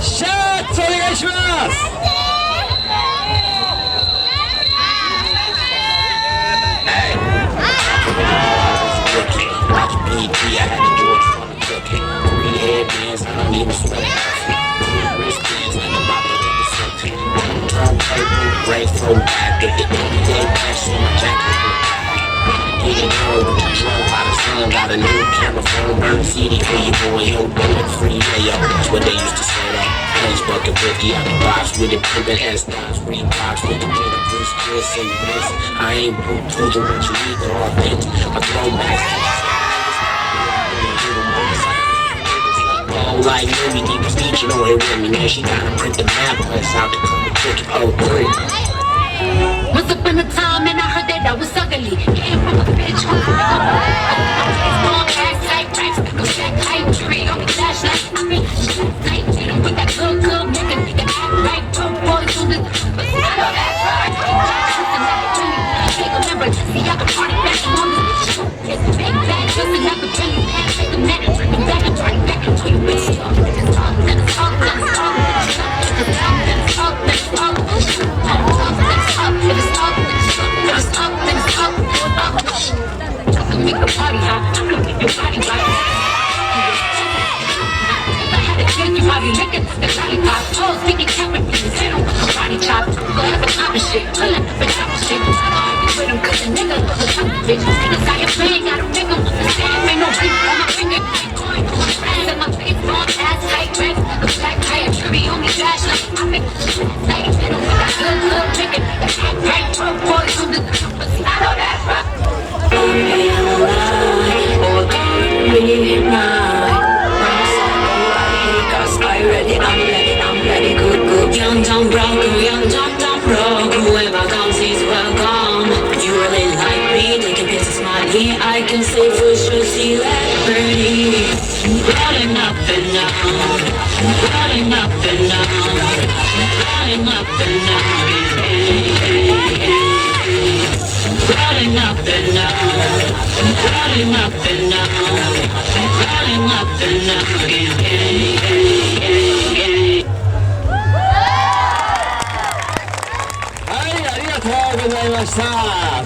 シャッツお願いします。Got a new camera phone, burn CD for you boy, yo, bullet free, yeah, yo. That's what they used to say that. Facebook and Boogie out the box with it, pimpin' S-Dots, Reeboks with the glitter, Bruce Chris and this. I ain't blue to what you need, they're authentic. I throw back. Oh, like movie niggas teaching on it with me, man. She gotta print the map, press out to come and pick it, oh, three. Once upon a time, and I heard that I was ugly. Came from a bitch who long ass tight raps, go back high tree on the flashlight. I mean, tight, you don't put that good, make a nigga act right. Two boys on the, I know that's right. Take a member, see I can party back on this. It's a big bag, just an opportunity. Take a minute, bring it back and party back until you bitch talk. Make the party hot, I can make your body right. If I had a kid, you might be licking the lollipop. Toes, sticky capping, hit him with a body chop. Go have a top of shit, pull up the top of shit. I don't argue with him, cause the nigga was a top of bitch. Niggas out here playing, got a nigga with the same. Ain't no ring on my finger, ain't going to my friends. And my face long ass tight dress. A black tire, tree on me dash like I make like hit him with that good, chicken. That act right, 12 boys on the pussy. I know that's right. Young dumb broke, whoever comes is welcome. You really like me, taking pictures money. I can say for sure celebrity. Rolling up and down, rolling up and down, rolling up and down. Rolling up and down, rolling up and down, rolling up and down. はい、ありがとうございました。